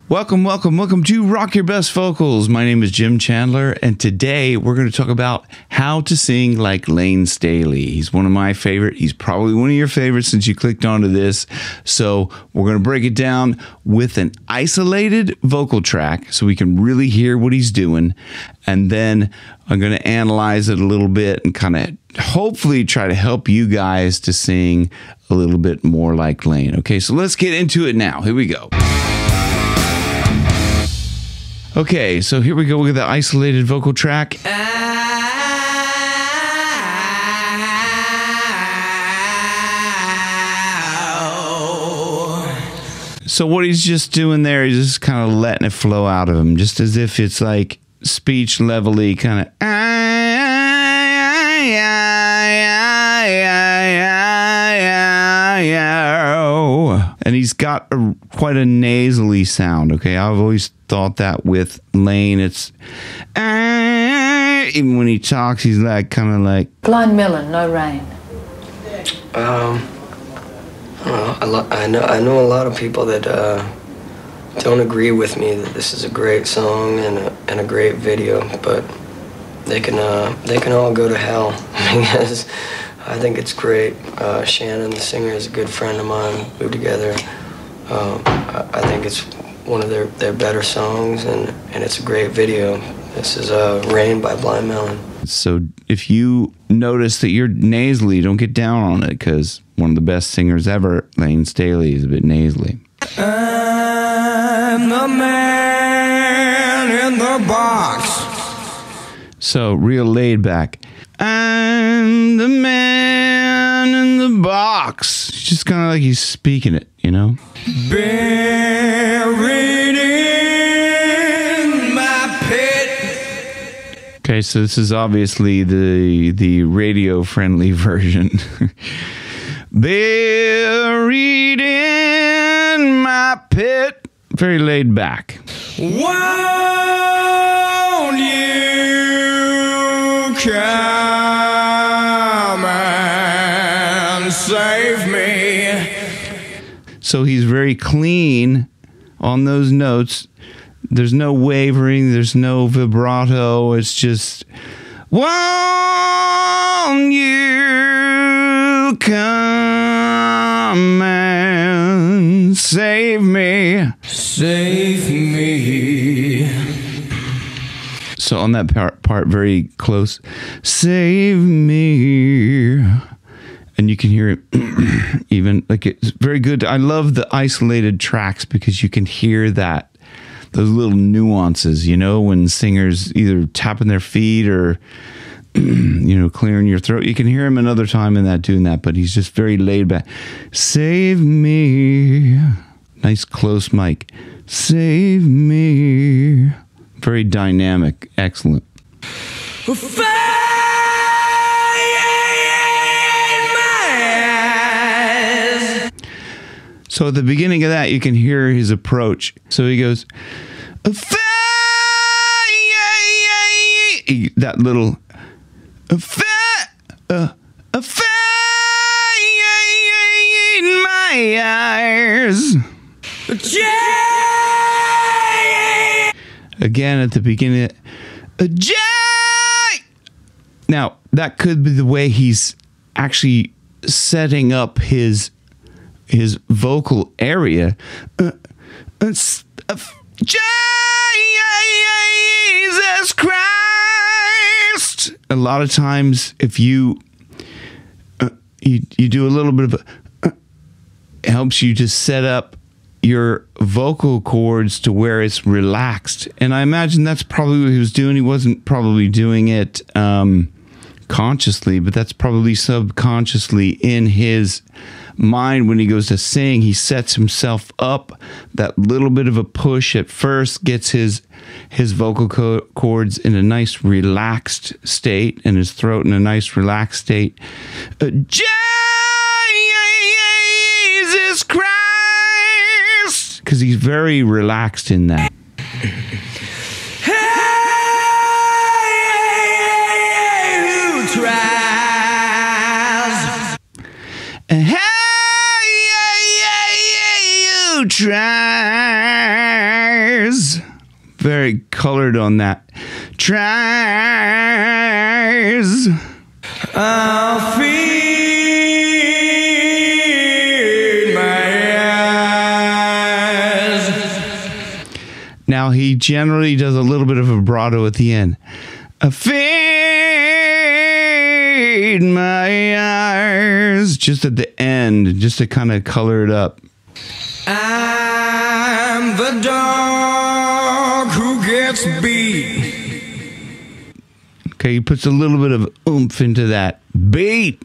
Welcome, welcome, welcome to Rock Your Best Vocals. My name is Jim Chandler, and today we're going to talk about how to sing like Layne Staley. He's one of my favorite. He's probably one of your favorites since you clicked onto this. So we're going to break it down with an isolated vocal track so we can really hear what he's doing. And then I'm going to analyze it a little bit and kind of hopefully try to help you guys to sing a little bit more like Layne. Okay, so let's get into it now. Here we go. Okay, so here we go with the isolated vocal track. So what he's just doing there, he's just kind of letting it flow out of him, just as if it's like speech levelly kind of. And he's got quite a nasally sound, okay? I've always thought that with Layne, it's even when he talks, he's like kind of like Blind Melon, no rain. I know a lot of people that don't agree with me that this is a great song and a great video, but they can all go to hell because I think it's great. Shannon, the singer, is a good friend of mine. We were together. I think it's one of their better songs, and it's a great video. This is Rain by Blind Melon. So if you notice that you're nasally, don't get down on it, because one of the best singers ever, Layne Staley, is a bit nasally. I'm the man in the box. So real laid back. I'm the man in the box. It's just kind of like he's speaking it, you know? Buried in my pit. Okay, so this is obviously the radio-friendly version. Buried in my pit. Very laid back. Won't you come and save me? So he's very clean on those notes. There's no wavering. There's no vibrato. It's just, won't you come and save me? Save me. So on that part very close, save me. And you can hear it even, like, it's very good. I love the isolated tracks because you can hear that, those little nuances, you know, when singers either tapping their feet or, you know, clearing your throat. You can hear him another time in that doing that, but he's just very laid back. Save me. Nice close mic. Save me. Very dynamic. Excellent. So at the beginning of that, you can hear his approach. So he goes, that little, in my eyes. Again at the beginning, now that could be the way he's actually setting up his vocal area. Jesus Christ! A lot of times, if you do a little bit of it helps you to set up your vocal cords to where it's relaxed. And I imagine that's probably what he was doing. He wasn't probably doing it consciously, but that's probably subconsciously in his mind. When he goes to sing, he sets himself up. That little bit of a push at first gets his vocal cords in a nice relaxed state and his throat in a nice relaxed state. Jesus Christ! Because he's very relaxed in that. Try very colored on that. Tries. I'll feed my eyes. Now he generally does a little bit of vibrato at the end. I feed my eyes, just at the end, just to kind of color it up. I'm the dog who gets beat. Okay, he puts a little bit of oomph into that beat.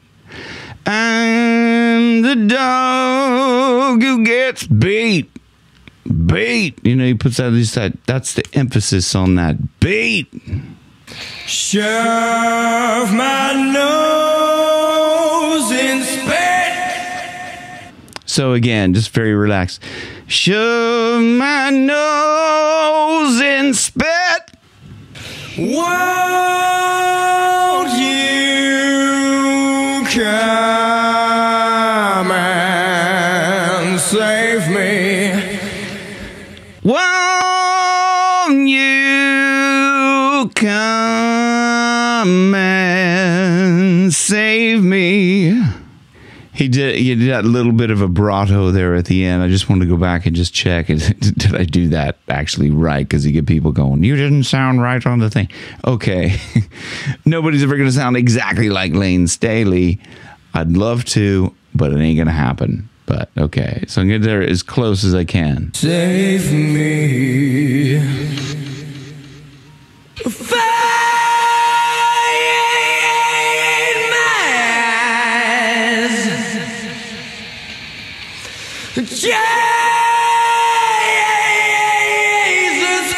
I'm the dog who gets beat. Beat. You know, he puts out this side. That's the emphasis on that beat. Shove my nose in spit. So again, just very relaxed. Shove my nose in spit. Won't you come and save me? Won't you come and save me? He did that little bit of vibrato there at the end. I just wanted to go back and just check. Did I do that actually right? Because you get people going, you didn't sound right on the thing. Okay. Nobody's ever going to sound exactly like Layne Staley. I'd love to, but it ain't going to happen. But okay. So I'm going to get there as close as I can. Save me. Jesus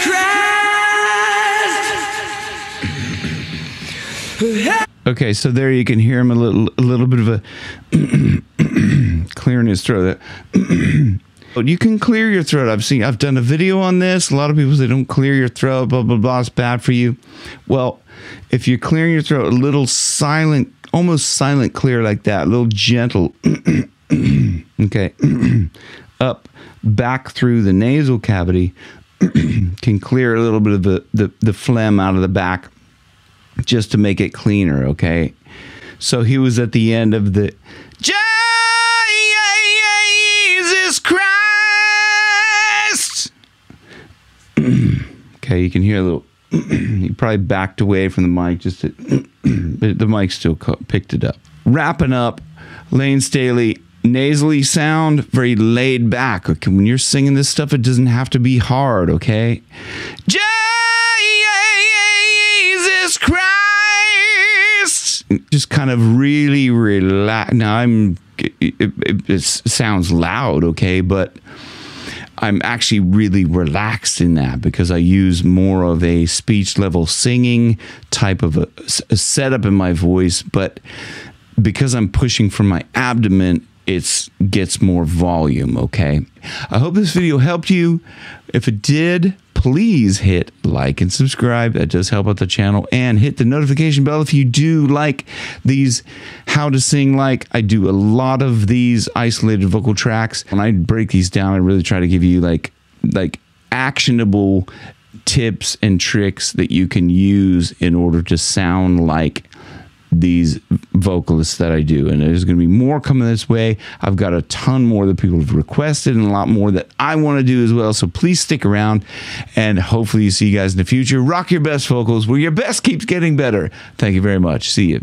Christ. Okay, so there you can hear him a little bit of a clearing his throat. You can clear your throat. I've done a video on this. A lot of people say don't clear your throat, blah blah blah, it's bad for you. Well, if you're clearing your throat, a little silent, almost silent clear like that, a little gentle. Okay, up, back through the nasal cavity, can clear a little bit of the phlegm out of the back, just to make it cleaner. Okay, so he was at the end of the Jesus Christ. Okay, you can hear a little. He probably backed away from the mic just to, but the mic still picked it up. Wrapping up, Layne Staley. Nasally sound, very laid back. Okay, when you're singing this stuff, it doesn't have to be hard, okay? Jesus Christ! Just kind of really relax. Now, it sounds loud, okay? But I'm actually really relaxed in that because I use more of a speech level singing type of a setup in my voice. But because I'm pushing from my abdomen, it gets more volume, okay? I hope this video helped you. If it did, please hit like and subscribe. That does help out the channel. And hit the notification bell if you do like these how to sing like. I do a lot of these isolated vocal tracks. When I break these down, I really try to give you like actionable tips and tricks that you can use in order to sound like these vocalists that I do. And there's going to be more coming this way. I've got a ton more that people have requested and a lot more that I want to do as well. So please stick around and hopefully you see you guys in the future. Rock your best vocals where your best keeps getting better. Thank you very much. See you.